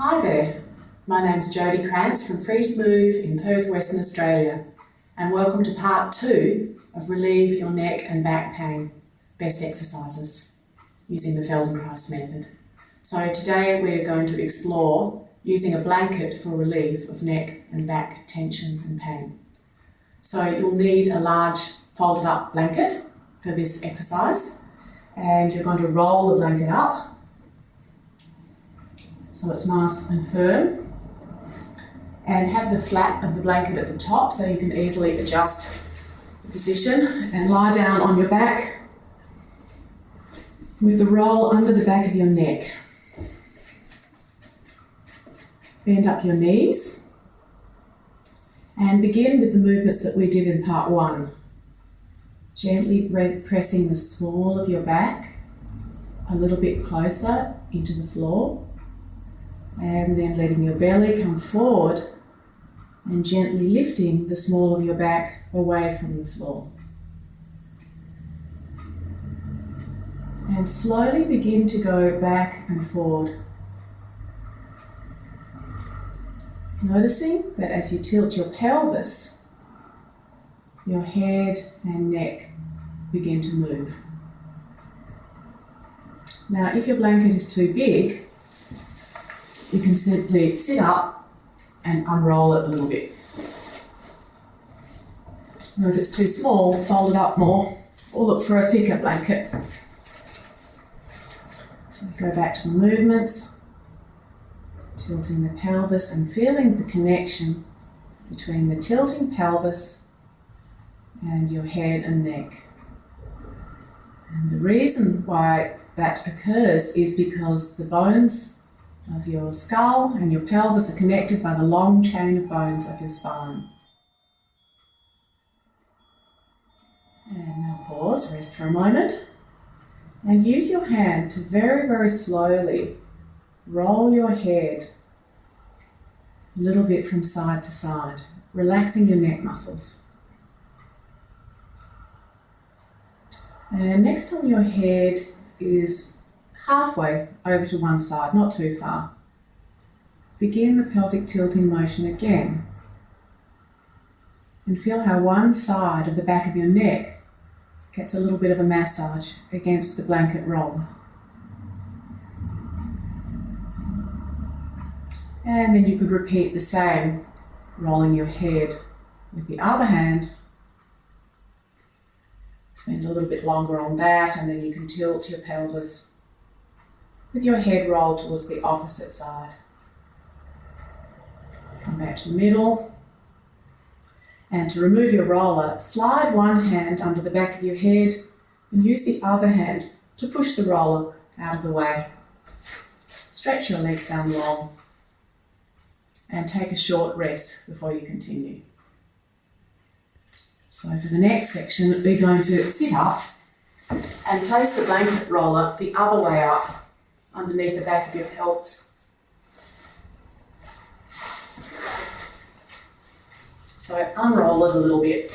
Hi there, my name's Jodie Krantz from Free to Move in Perth Western Australia, and welcome to part 2 of Relieve Your Neck and Back Pain Best Exercises using the Feldenkrais method. So today we're going to explore using a blanket for relief of neck and back tension and pain. So you'll need a large folded up blanket for this exercise, and you're going to roll the blanket up so it's nice and firm, and have the flap of the blanket at the top so you can easily adjust the position, and lie down on your back with the roll under the back of your neck. Bend up your knees and begin with the movements that we did in part 1. Gently pressing the small of your back a little bit closer into the floor, and then letting your belly come forward and gently lifting the small of your back away from the floor. And slowly begin to go back and forward. Noticing that as you tilt your pelvis, your head and neck begin to move. Now, if your blanket is too big, you can simply sit up and unroll it a little bit. Or if it's too small, fold it up more, or look for a thicker blanket. So go back to the movements, tilting the pelvis and feeling the connection between the tilting pelvis and your head and neck. And the reason why that occurs is because the bones of your skull and your pelvis are connected by the long chain of bones of your spine. And now pause, rest for a moment, and use your hand to very, very slowly roll your head a little bit from side to side, relaxing your neck muscles. And next time your head is halfway over to one side, not too far, begin the pelvic tilting motion again, and feel how one side of the back of your neck gets a little bit of a massage against the blanket roll. And then you could repeat the same, rolling your head with the other hand. Spend a little bit longer on that, and then you can tilt your pelvis with your head rolled towards the opposite side. Come back to the middle. And to remove your roller, slide one hand under the back of your head and use the other hand to push the roller out of the way. Stretch your legs down long and take a short rest before you continue. So for the next section, we're going to sit up and place the blanket roller the other way up underneath the back of your pelvis. So unroll it a little bit.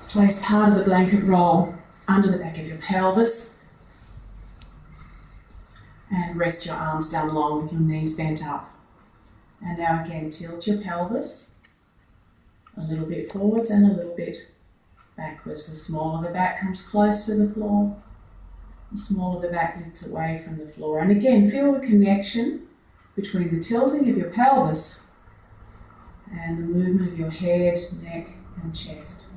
Place part of the blanket roll under the back of your pelvis and rest your arms down long with your knees bent up. And now again, tilt your pelvis a little bit forwards and a little bit backwards. The small of the back comes close to the floor. The small of the back lifts away from the floor. And again, feel the connection between the tilting of your pelvis and the movement of your head, neck and chest.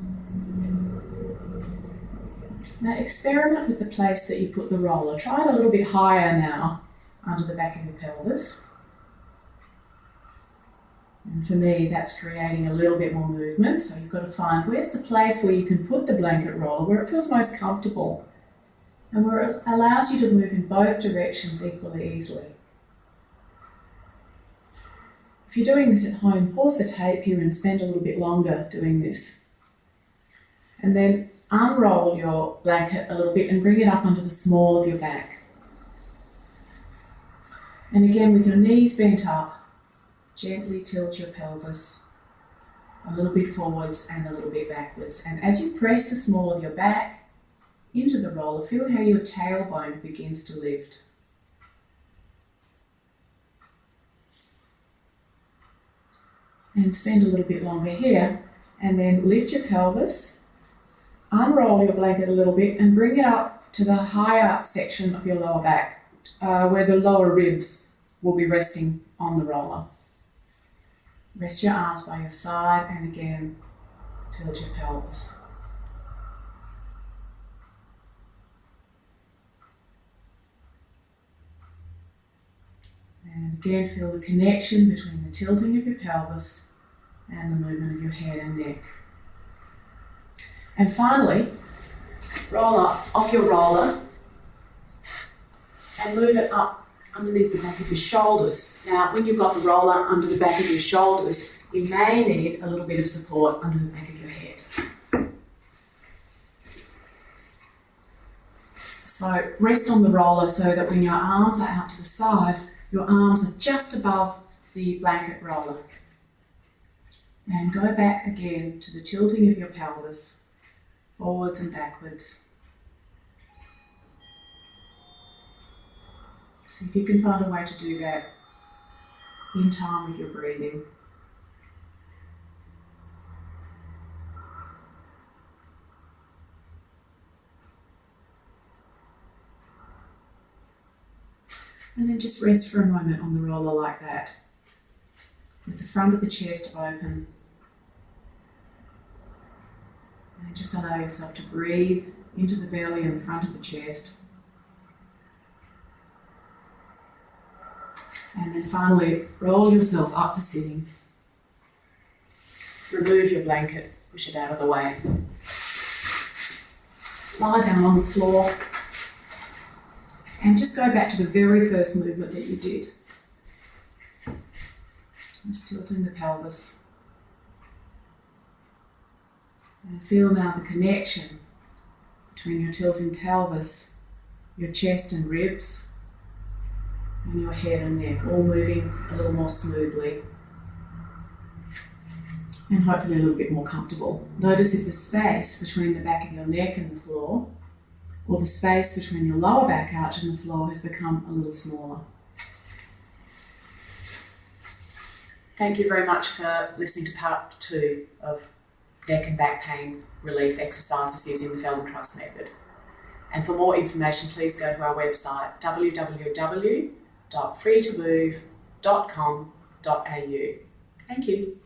Now experiment with the place that you put the roller. Try it a little bit higher now under the back of your pelvis. And for me, that's creating a little bit more movement. So you've got to find where's the place where you can put the blanket roller, where it feels most comfortable and where it allows you to move in both directions equally easily. If you're doing this at home, pause the tape here and spend a little bit longer doing this. And then unroll your blanket a little bit and bring it up under the small of your back. And again, with your knees bent up, gently tilt your pelvis a little bit forwards and a little bit backwards. And as you press the small of your back into the roller, feel how your tailbone begins to lift. And spend a little bit longer here, and then lift your pelvis, unroll your blanket a little bit and bring it up to the higher section of your lower back, where the lower ribs will be resting on the roller. Rest your arms by your side and again tilt your pelvis. And again feel the connection between the tilting of your pelvis and the movement of your head and neck. And finally, roll up off your roller and move it up underneath the back of your shoulders. Now, when you've got the roller under the back of your shoulders, you may need a little bit of support under the back of your head. So rest on the roller so that when your arms are out to the side, your arms are just above the blanket roller. And go back again to the tilting of your pelvis, forwards and backwards. See if you can find a way to do that in time with your breathing. And then just rest for a moment on the roller like that, with the front of the chest open. And just allow yourself to breathe into the belly and the front of the chest. And then finally, roll yourself up to sitting. Remove your blanket, push it out of the way. Lie down on the floor and just go back to the very first movement that you did. Just tilting the pelvis. And feel now the connection between your tilting pelvis, your chest and ribs, and your head and neck, all moving a little more smoothly and hopefully a little bit more comfortable. Notice if the space between the back of your neck and the floor, or the space between your lower back arch and the floor, has become a little smaller. Thank you very much for listening to part 2 of neck and back pain relief exercises using the Feldenkrais method. And for more information, please go to our website www.freetomove.com.au. Thank you.